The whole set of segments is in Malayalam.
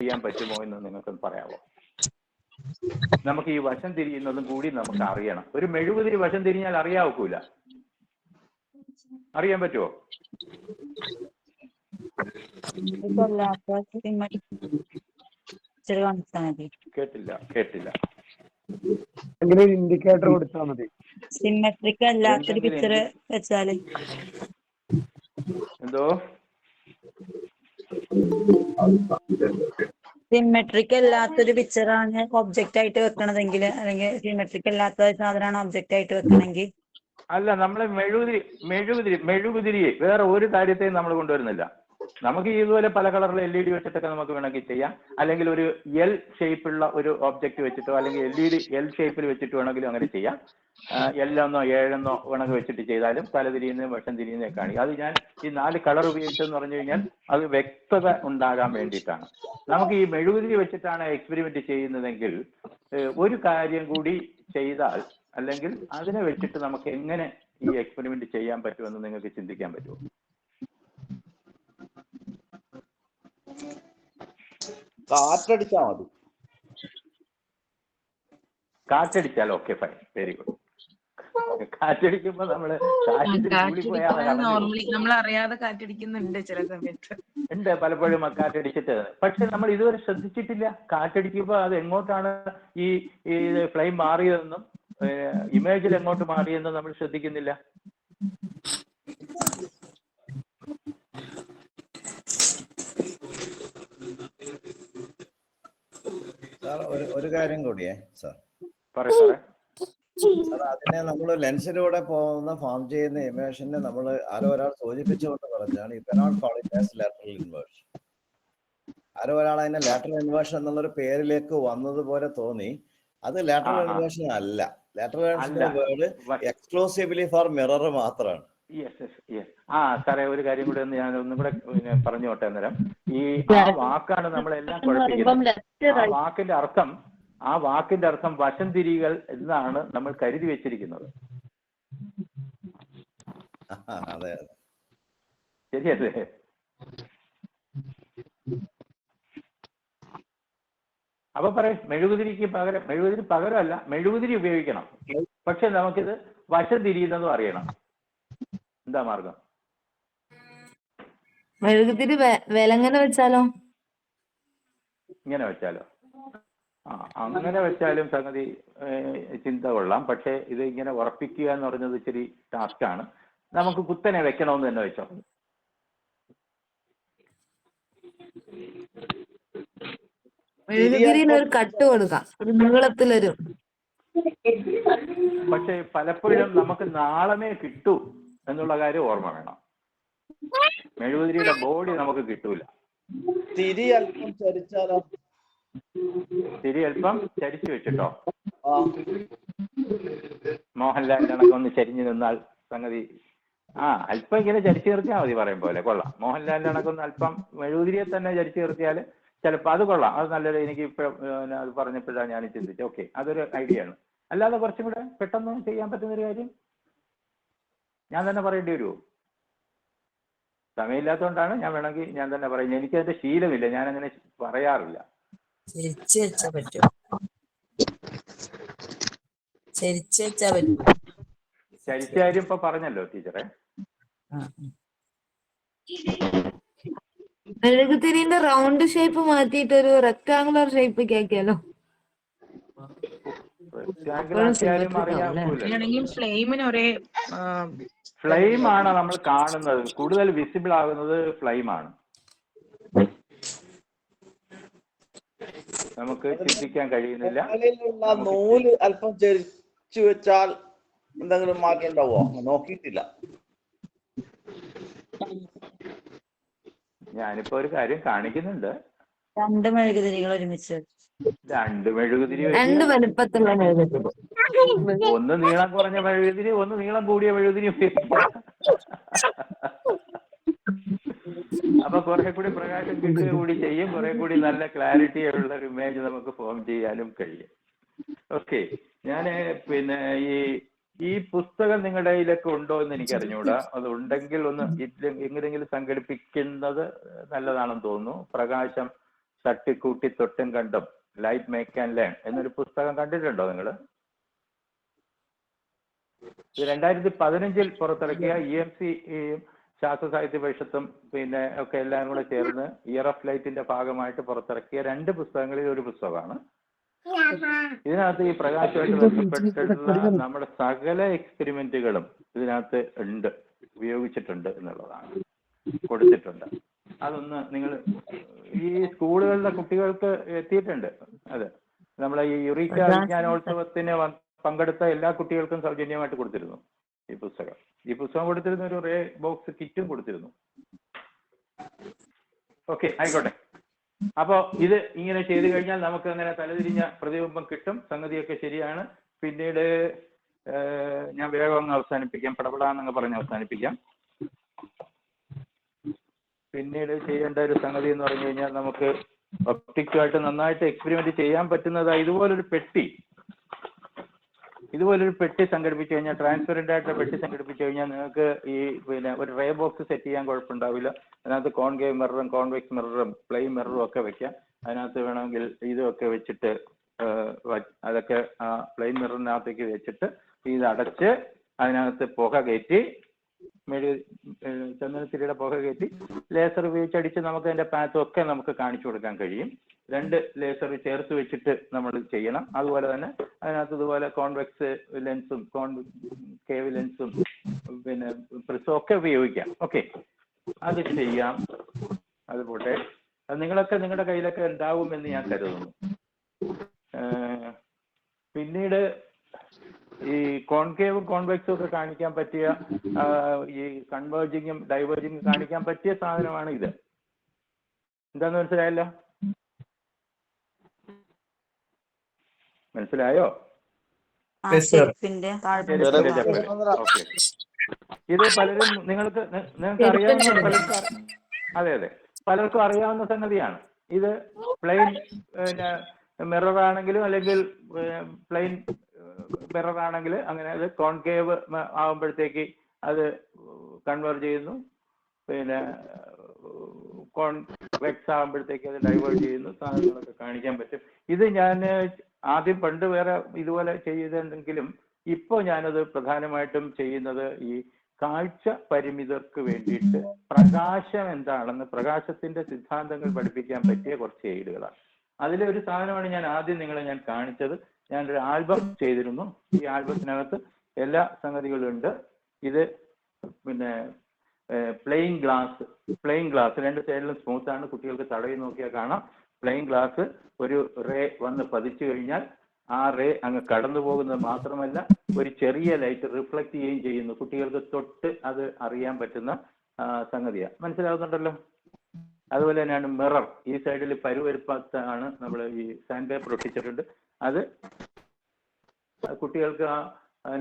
ചെയ്യാൻ പറ്റുമോ എന്ന് നിങ്ങൾക്ക് പറയാമോ? നമുക്ക് ഈ വശം തിരിയുന്നതും കൂടി നമുക്ക് അറിയണം. ഒരു മെഴുകുതിരി വശം തിരിഞ്ഞാൽ അറിയാവൂല. അറിയാൻ പറ്റുമോ? കേട്ടില്ല. ഇൻഡിക്കേറ്റർ കൊടുത്താൽ മതി. സിമെട്രിക് അല്ലാത്തൊരു പിക്ചർ വെച്ചാല് എന്തോ സിമെട്രിക് അല്ലാത്തൊരു പിക്ചറാണ് ഒബ്ജക്റ്റ് ആയിട്ട് വെക്കണതെങ്കിൽ, അല്ലെങ്കിൽ സിമെട്രിക് അല്ലാത്ത സാധനമാണ് ഒബ്ജക്റ്റ് ആയിട്ട് വെക്കണമെങ്കിൽ. അല്ല, നമ്മളെ മെഴുകുതിരി വേറെ ഒരു കാര്യത്തെയും നമ്മൾ കൊണ്ടുവരുന്നില്ല. നമുക്ക് ഇതുപോലെ പല കളറിലെ LED വെച്ചിട്ടൊക്കെ നമുക്ക് വേണമെങ്കിൽ ചെയ്യാം. അല്ലെങ്കിൽ ഒരു L ഷേപ്പുള്ള ഒരു ഒബ്ജക്റ്റ് വെച്ചിട്ടോ അല്ലെങ്കിൽ LED L ഷേപ്പിൽ വെച്ചിട്ട് വേണമെങ്കിലും അങ്ങനെ ചെയ്യാം. L-എന്നോ 7-എന്നോ വേണമെങ്കിൽ വെച്ചിട്ട് ചെയ്താലും തലതിരിയുന്നതും വശം തിരിയുന്നതും കാണിക്കും. അത് ഞാൻ ഈ 4 കളർ ഉപയോഗിച്ചെന്ന് പറഞ്ഞു കഴിഞ്ഞാൽ അത് വ്യക്തത ഉണ്ടാകാൻ വേണ്ടിയിട്ടാണ്. നമുക്ക് ഈ മെഴുകുതിരി വെച്ചിട്ടാണ് എക്സ്പെരിമെന്റ് ചെയ്യുന്നതെങ്കിൽ ഒരു കാര്യം കൂടി ചെയ്താൽ, അല്ലെങ്കിൽ അതിനെ വെച്ചിട്ട് നമുക്ക് എങ്ങനെ ഈ എക്സ്പെരിമെന്റ് ചെയ്യാൻ പറ്റുമെന്ന് നിങ്ങൾക്ക് ചിന്തിക്കാൻ പറ്റുമോ? കാറ്റടിച്ചാൽ മതി. കാറ്റടിച്ചാൽ ഓക്കെ, ഫൈൻ, വെരി ഗുഡ്. കാറ്റടിക്കുമ്പോ നമ്മള് നോർമലി നമ്മൾ അറിയാതെ കാറ്റടിക്കുന്നുണ്ട് ചില സമയത്ത്. ഉണ്ട്, പലപ്പോഴും കാറ്റടിച്ചിട്ട്. പക്ഷെ നമ്മൾ ഇതുവരെ ശ്രദ്ധിച്ചിട്ടില്ല കാറ്റടിക്കുമ്പോ അത് എങ്ങോട്ടാണ് ഈ ഫ്ലെയിം മാറിയതെന്നും ഇമേജിൽ എങ്ങോട്ട് മാറിയെന്നും നമ്മൾ ശ്രദ്ധിക്കുന്നില്ല. സാർ ഒരു കാര്യം കൂടിയേ സാർ. പറയാ. അതിനെ നമ്മൾ ലെൻസിലൂടെ പോകുന്ന ഫോം ചെയ്യുന്ന ഇമേഷനെ നമ്മൾ ഒരാൾ സൂചിപ്പിച്ചുകൊണ്ട് പറഞ്ഞാണ് you cannot call it as lateral inversion. ഒരാൾ അതിനെ ലാറ്ററൽ ഇൻവേർഷൻ എന്നുള്ളൊരു പേരിലേക്ക് വന്നതുപോലെ തോന്നി. അത് ലാറ്ററൽ ഇൻവേർഷൻ അല്ല. ലാറ്ററൽ ഇൻവേർഷന്റെ വേർഡ് എക്സ്ക്ലൂസീവ്ലി ഫോർ മിറർ മാത്രമാണ്. സാറേ, ഒരു കാര്യം കൂടെ ഞാൻ ഒന്നും കൂടെ പറഞ്ഞോട്ടെ. അന്നേരം ഈ വാക്കാണ് നമ്മളെല്ലാം കുഴപ്പിക്കുന്നത്. ആ വാക്കിന്റെ അർത്ഥം വശം തിരികൾ എന്നാണ് നമ്മൾ കരുതി വെച്ചിരിക്കുന്നത്. ശരിയല്ലേ? അപ്പൊ പറയും മെഴുകുതിരിക്ക് പകരം, മെഴുകുതിരി പകരമല്ല, മെഴുകുതിരി ഉപയോഗിക്കണം. പക്ഷെ നമുക്കിത് വശം തിരിയുന്നതും അറിയണം. എന്താ മാർഗം? മെഴുകുതിരി വിലങ്ങനെ വെച്ചാലോ? ഇങ്ങനെ വെച്ചാലോ? അങ്ങനെ വെച്ചാലും സംഗതി ചിന്ത കൊള്ളാം. പക്ഷെ ഇത് ഇങ്ങനെ ഉറപ്പിക്കുക എന്ന് പറഞ്ഞത് ഇച്ചിരി ടാസ്ക്കാണ്. നമുക്ക് കുത്തനെ വെക്കണമെന്ന് തന്നെ വെച്ചോ. മെഴുകുതിരിയിൽ ഒരു കട്ട് കൊടുക്കാം, ഒരു നീളത്തിലൊരു. പക്ഷെ പലപ്പോഴും നമുക്ക് നാളമേ കിട്ടൂ എന്നുള്ള കാര്യം ഓർമ്മ വേണം. മെഴുകുതിരിയുടെ ബോഡി നമുക്ക് കിട്ടൂല. തിരി അല്പം ചരിച്ചാലോ? തിരി അല്പം ചരിച്ചു വെച്ചിട്ടോ? മോഹൻലാലിന്റെ കണക്കൊന്ന് ചരിഞ്ഞു നിന്നാൽ സംഗതി അല്പം ഇങ്ങനെ ചരിച്ചു നിർത്തിയാൽ മതി. പറയും പോലെ കൊള്ളാം. മോഹൻലാലിന്റെ കണക്കൊന്ന് അല്പം മെഴുകുതിരിയെ തന്നെ ചരിച്ചു നിർത്തിയാൽ ചിലപ്പോൾ അത് കൊള്ളാം. അത് നല്ലൊരു, എനിക്ക് ഇപ്പം അത് പറഞ്ഞപ്പോഴാണ് ഞാൻ ചിന്തിച്ചത്. ഓക്കെ, അതൊരു ഐഡിയ ആണ്. അല്ലാതെ കുറച്ചും കൂടെ പെട്ടെന്ന് ചെയ്യാൻ പറ്റുന്നൊരു കാര്യം ഞാൻ തന്നെ പറയേണ്ടി വരുമോ? സമയമില്ലാത്തതുകൊണ്ടാണ് ഞാൻ വേണമെങ്കിൽ ഞാൻ തന്നെ പറയുന്നത്. എനിക്കതിന്റെ ശീലമില്ല, ഞാൻ അങ്ങനെ പറയാറില്ല. ചരിച്ച കാര്യം ഇപ്പൊ പറഞ്ഞല്ലോ ടീച്ചറെ. മെഴുകുതിരിന്റെ റൗണ്ട് ഷേപ്പ് മാറ്റിയിട്ട് ഒരു റെക്ടാങ്കുലർ ഷേപ്പ് ആക്കിയാലോ? ഫ്ലെയിം ആണ് നമ്മൾ കാണുന്നത്. കൂടുതൽ വിസിബിൾ ആകുന്നത് ഫ്ലെയിം ആണ്. നമുക്ക് ചിന്തിക്കാൻ കഴിയുന്നില്ല. നൂല് അല്പം ചരിച്ചു വെച്ചാൽ എന്തെങ്കിലും മാറ്റം ഉണ്ടാവോ? നോക്കിയിട്ടില്ല. ഞാനിപ്പോ ഒരു കാര്യം കാണിക്കുന്നുണ്ട്. 2 മെഴുകുതിരികൾ ഒരുമിച്ച്, 2 മെഴുകുതിരി, 2 വലുപ്പത്തിലുള്ള മെഴുകുതിരി, ഒന്ന് നീളം കുറഞ്ഞ മെഴുകുതിരി, ഒന്ന് നീളം കൂടിയ മെഴുകുതിരി ഉപയോഗിക്കാം. അപ്പൊ കുറെ കൂടി പ്രകാശം കിട്ടുക കൂടി ചെയ്യും. കുറെ കൂടി നല്ല ക്ലാരിറ്റി ഉള്ള ഒരു ഇമേജ് നമുക്ക് ഫോം ചെയ്യാനും കഴിയും. ഓക്കെ, ഞാന് പിന്നെ ഈ പുസ്തകം നിങ്ങളുടെ കയ്യിലൊക്കെ ഉണ്ടോ എന്ന് എനിക്ക് അറിഞ്ഞൂടാ. അത് ഉണ്ടെങ്കിൽ ഒന്ന് എങ്ങനെയെങ്കിലും സംഘടിപ്പിക്കുന്നത് നല്ലതാണെന്ന് തോന്നുന്നു. പ്രകാശം തട്ടിക്കൂട്ടി തൊട്ടും കണ്ടും ലൈഫ് മേക്ക് ആൻഡ് ലേൺ എന്നൊരു പുസ്തകം കണ്ടിട്ടുണ്ടോ നിങ്ങൾ? ഇത് 2015 പുറത്തിറക്കിയ EMC ശാസ്ത്ര സാഹിത്യ പരിഷത്തും പിന്നെ ഒക്കെ എല്ലാം കൂടെ ചേർന്ന് ഇയർ ഓഫ് ലൈറ്റിന്റെ ഭാഗമായിട്ട് പുറത്തിറക്കിയ 2 പുസ്തകങ്ങളിൽ ഒരു പുസ്തകമാണ്. ഇതിനകത്ത് ഈ പ്രകാശമായിട്ട് ബന്ധപ്പെട്ടിട്ടുള്ള നമ്മുടെ സകല എക്സ്പെരിമെന്റുകളും ഇതിനകത്ത് ഉണ്ട്, ഉപയോഗിച്ചിട്ടുണ്ട് എന്നുള്ളതാണ്, കൊടുത്തിട്ടുണ്ട്. അതൊന്ന് നിങ്ങൾ ഈ സ്കൂളുകളിലെ കുട്ടികൾക്ക് എത്തിയിട്ടുണ്ട്. അതെ, നമ്മളെ ഈ യുറീക്ക വിജ്ഞാനോത്സവത്തിന് പങ്കെടുത്ത എല്ലാ കുട്ടികൾക്കും സൗജന്യമായിട്ട് കൊടുത്തിരുന്നു ഈ പുസ്തകം. ഈ പുസ്തകം കൊടുത്തിരുന്ന ഒരു റേ ബോക്സ് കിറ്റും കൊടുത്തിരുന്നു. ഓക്കെ, ആയിക്കോട്ടെ. അപ്പോ ഇത് ഇങ്ങനെ ചെയ്തു കഴിഞ്ഞാൽ നമുക്ക് അങ്ങനെ തലതിരിഞ്ഞ പ്രതിബിംബം കിട്ടും. സംഗതിയൊക്കെ ശരിയാണ്. പിന്നീട് ഞാൻ വേഗം അങ്ങ് അവസാനിപ്പിക്കാം, പടപടാന്നങ്ങ് പറഞ്ഞ് അവസാനിപ്പിക്കാം. പിന്നീട് ചെയ്യേണ്ട ഒരു സംഗതി എന്ന് പറഞ്ഞു കഴിഞ്ഞാൽ നമുക്ക് ഒപ്റ്റിക്സുമായിട്ട് നന്നായിട്ട് എക്സ്പെരിമെന്റ് ചെയ്യാൻ പറ്റുന്നത് ഇതുപോലൊരു പെട്ടി സംഘടിപ്പിച്ചു കഴിഞ്ഞാൽ, ട്രാൻസ്പെറന്റ് ആയിട്ടുള്ള പെട്ടി സംഘടിപ്പിച്ചു കഴിഞ്ഞാൽ നിങ്ങൾക്ക് ഈ പിന്നെ ഒരു റേ ബോക്സ് സെറ്റ് ചെയ്യാൻ കുഴപ്പമുണ്ടാവില്ല. അതിനകത്ത് കോൺകേവ് മിററും കോൺവെക്സ് മിററും പ്ലെയിൻ മിററും ഒക്കെ വെക്കാം. അതിനകത്ത് വേണമെങ്കിൽ ഇതൊക്കെ വെച്ചിട്ട് അതൊക്കെ ആ പ്ലെയിൻ മിററിനകത്തേക്ക് വെച്ചിട്ട് ഇത് അടച്ച് അതിനകത്ത് പുക കയറ്റി ചന്ദനത്തിരിയുടെ പുക കയറ്റി ലേസർ ഉപയോഗിച്ചടിച്ച് നമുക്ക് അതിന്റെ പാത്തും ഒക്കെ നമുക്ക് കാണിച്ചു കൊടുക്കാൻ കഴിയും. 2 ലേസർ ചേർത്ത് വെച്ചിട്ട് നമ്മൾ ചെയ്യണം. അതുപോലെ തന്നെ അതിനകത്ത് ഇതുപോലെ കോൺവെക്സ് ലെൻസും കോൺകേവ് ലെൻസും പിന്നെ പ്രിസം ഒക്കെ ഉപയോഗിക്കാം. ഓക്കെ, അത് ചെയ്യാം. അതുപോട്ടെ, അത് നിങ്ങളുടെ കയ്യിലൊക്കെ ഉണ്ടാവുമെന്ന് ഞാൻ കരുതുന്നു. പിന്നീട് ഈ കോൺകേവും കോൺവെക്സും ഒക്കെ കാണിക്കാൻ പറ്റിയ ഈ കൺവേർജിങ്ങും ഡൈവേർജിങ്ങും കാണിക്കാൻ പറ്റിയ സാധനമാണ് ഇത്. എന്താന്ന് മനസ്സിലായല്ലോ? മനസ്സിലായോ? ഓക്കെ. ഇത് പലരും നിങ്ങൾക്ക് അറിയാവുന്ന പലർക്കും അറിയാവുന്ന സംഗതിയാണ്. ഇത് പ്ലെയിൻ മിറർ ആണെങ്കിലും അല്ലെങ്കിൽ പ്ലെയിൻ മിറർ ആണെങ്കിൽ അങ്ങനെ അത് കോൺകേവ് ആകുമ്പോഴത്തേക്ക് അത് കൺവേർട്ട് ചെയ്യുന്നു, പിന്നെ കോൺവെക്സ് ആകുമ്പോഴത്തേക്ക് അത് ഡൈവേർട്ട് ചെയ്യുന്നു. സാധനങ്ങളൊക്കെ കാണിക്കാൻ പറ്റും. ഇത് ഞാൻ ആദ്യം പണ്ട് വേറെ ഇതുപോലെ ചെയ്തിട്ടുണ്ടെങ്കിലും ഇപ്പോൾ ഞാനത് പ്രധാനമായിട്ടും ചെയ്യുന്നത് ഈ കാഴ്ച പരിമിതർക്ക് വേണ്ടിയിട്ട് പ്രകാശം എന്താണെന്ന്, പ്രകാശത്തിന്റെ സിദ്ധാന്തങ്ങൾ പഠിപ്പിക്കാൻ പറ്റിയ കുറച്ച് എയ്ഡുകളാണ്. അതിലൊരു സാധനമാണ് ഞാൻ ആദ്യം ഞാൻ കാണിച്ചത്. ഞാനൊരു ആൽബം ചെയ്തിരുന്നു. ഈ ആൽബത്തിനകത്ത് എല്ലാ സംഗതികളും ഉണ്ട്. ഇത് പിന്നെ പ്ലെയിൻ ഗ്ലാസ് 2 സൈഡിലും സ്മൂത്ത് ആണ്. കുട്ടികൾക്ക് തടവി നോക്കിയാൽ കാണാം. പ്ലെയിൻ ഗ്ലാസ് ഒരു റേ വന്ന് പതിച്ചു കഴിഞ്ഞാൽ ആ റേ അങ്ങ് കടന്നു പോകുന്നത് മാത്രമല്ല ഒരു ചെറിയ ലൈറ്റ് റിഫ്ലക്ട് ചെയ്യുകയും ചെയ്യുന്നു. കുട്ടികൾക്ക് തൊട്ട് അത് അറിയാൻ പറ്റുന്ന സംഗതിയാണ്. മനസ്സിലാവുന്നുണ്ടല്ലോ? അതുപോലെ തന്നെയാണ് മിറർ. ഈ സൈഡിൽ പരുവരുപ്പാത്താണ് നമ്മൾ ഈ സാൻഡ് പേപ്പർ ഒട്ടിച്ചിട്ടുണ്ട്. അത് കുട്ടികൾക്ക് ആ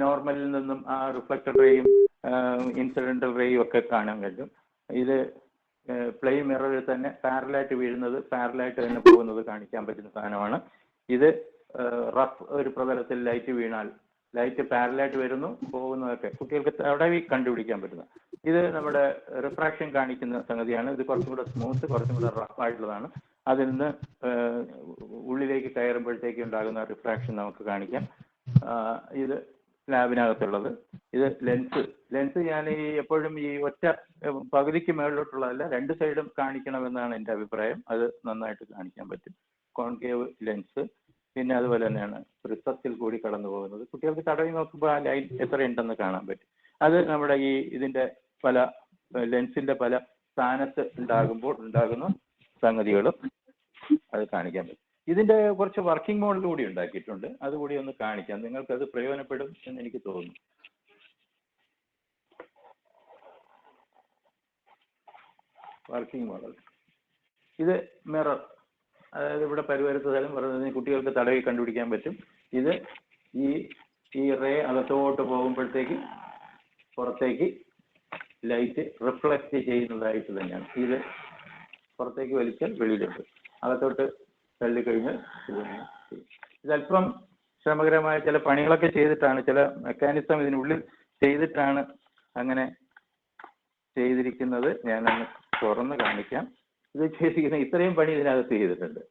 നോർമലിൽ നിന്നും ആ റിഫ്ലക്റ്റഡ് റേയും ഇൻസിഡന്റൽ റേയും ഒക്കെ കാണാൻ കഴിയും. ഇത് പ്ലെയിൻ മിററിൽ തന്നെ പാരലായിട്ട് വീഴുന്നത് പാരലായിട്ട് തന്നെ പോകുന്നത് കാണിക്കാൻ പറ്റുന്ന സാധനമാണ്. ഇത് റഫ് ഒരു പ്രതലത്തിൽ ലൈറ്റ് വീണാൽ ലൈറ്റ് പാരലായിട്ട് വരുന്നു പോകുന്നതൊക്കെ കുട്ടികൾക്ക് തടവി കണ്ടുപിടിക്കാൻ പറ്റുന്ന. ഇത് നമ്മുടെ റിഫ്രാക്ഷൻ കാണിക്കുന്ന സംഗതിയാണ്. ഇത് കുറച്ചും കൂടെ സ്മൂത്ത്, കുറച്ചും കൂടെ റഫ് ആയിട്ടുള്ളതാണ്. അതിൽ നിന്ന് ഉള്ളിലേക്ക് കയറുമ്പോഴത്തേക്ക് ഉണ്ടാകുന്ന റിഫ്രാക്ഷൻ നമുക്ക് കാണിക്കാം. ഇത് ലാബിനകത്തുള്ളത്. ഇത് ലെൻസ് ഞാൻ എപ്പോഴും ഈ ഒറ്റ പകുതിക്ക് മുകളിലോട്ടുള്ളതല്ല, 2 സൈഡും കാണിക്കണമെന്നാണ് എൻ്റെ അഭിപ്രായം. അത് നന്നായിട്ട് കാണിക്കാൻ പറ്റും. Concave lens. പിന്നെ അതുപോലെ തന്നെയാണ് പ്രിസത്തിൽ കൂടി കടന്നു പോകുന്നത്. കുട്ടികൾക്ക് തടവി നോക്കുമ്പോൾ ആ ലൈൻ എത്രയുണ്ടെന്ന് കാണാൻ പറ്റും. അത് നമ്മുടെ ഇതിന്റെ പല ലെൻസിന്റെ പല സ്ഥാനത്ത് ഉണ്ടാകുമ്പോൾ ഉണ്ടാകുന്ന സംഗതികളും അത് കാണിക്കാൻ പറ്റും. ഇതിന്റെ കുറച്ച് വർക്കിംഗ് മോഡൽ കൂടി ഉണ്ടാക്കിയിട്ടുണ്ട്. അതുകൂടി ഒന്ന് കാണിക്കാം. നിങ്ങൾക്കത് പ്രയോജനപ്പെടും എന്ന് എനിക്ക് തോന്നുന്നു. Working model. ഇത് മിറർ, അതായത് ഇവിടെ പരുവരുത്ത സ്ഥലം പറയുന്നത് കുട്ടികൾക്ക് തടവി കണ്ടുപിടിക്കാൻ പറ്റും. ഇത് ഈ റേ അകത്തോട്ട് പോകുമ്പോഴത്തേക്ക് പുറത്തേക്ക് ലൈറ്റ് റിഫ്ലക്റ്റ് ചെയ്യുന്നതായിട്ട് തന്നെയാണ്. ഇത് പുറത്തേക്ക് വലിച്ചാൽ വെളിയിലുണ്ട്, അകത്തോട്ട് തള്ളിക്കഴിഞ്ഞാൽ ഇതല്പം ശ്രമകരമായ ചില പണികളൊക്കെ ചെയ്തിട്ടാണ്, ചില മെക്കാനിസം ഇതിനുള്ളിൽ ചെയ്തിട്ടാണ് അങ്ങനെ ചെയ്തിരിക്കുന്നത്. ഞാനൊന്ന് തുറന്ന് കാണിക്കാം. ഇത് ചെയ്തിരിക്കുന്ന ഇത്രയും പണി ഇതിനകത്ത് ചെയ്തിട്ടുണ്ട്.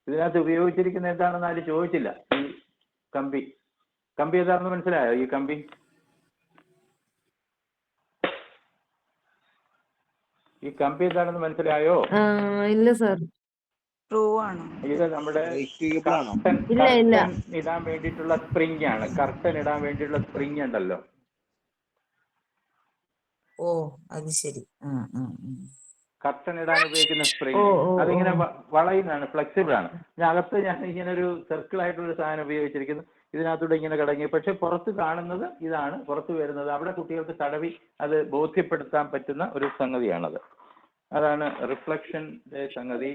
ഇതിനകത്ത് ഉപയോഗിച്ചിരിക്കുന്ന എന്താണെന്ന് ആരും ചോദിച്ചില്ല. ഈ കമ്പി ഏതാണെന്ന് മനസ്സിലായോ? ഈ കമ്പി എന്താണെന്ന് മനസ്സിലായോ? ഇല്ല സാർ. ട്രൂ ആണോ? ഇത് നമ്മുടെ ഇല്ല ഇല്ല. ഇടാൻ വേണ്ടിയിട്ടുള്ള സ്പ്രിംഗ് ആണ്. കർട്ടൻ ഇടാൻ വേണ്ടിയിട്ടുള്ള സ്പ്രിംഗ് ഉണ്ടല്ലോ. ഓ അത് ശരി. കർട്ടൻ ഇടാൻ ഉപയോഗിക്കുന്ന സ്പ്രിംഗ് അതിങ്ങനെ വളയുന്നതാണ്, ഫ്ലെക്സിബിൾ ആണ്. അകത്ത് ഞാൻ ഇങ്ങനെ ഒരു സർക്കിൾ ആയിട്ടുള്ള സാധനം ഉപയോഗിച്ചിരിക്കുന്നു. ഇതിനകത്തൂടെ ഇങ്ങനെ കിടങ്ങി. പക്ഷെ പുറത്ത് കാണുന്നത് ഇതാണ്, പുറത്ത് വരുന്നത്. അവിടെ കുട്ടികൾക്ക് തടവി അത് ബോധ്യപ്പെടുത്താൻ പറ്റുന്ന ഒരു സംഗതിയാണത്. അതാണ് റിഫ്ലക്ഷൻ സംഗതി.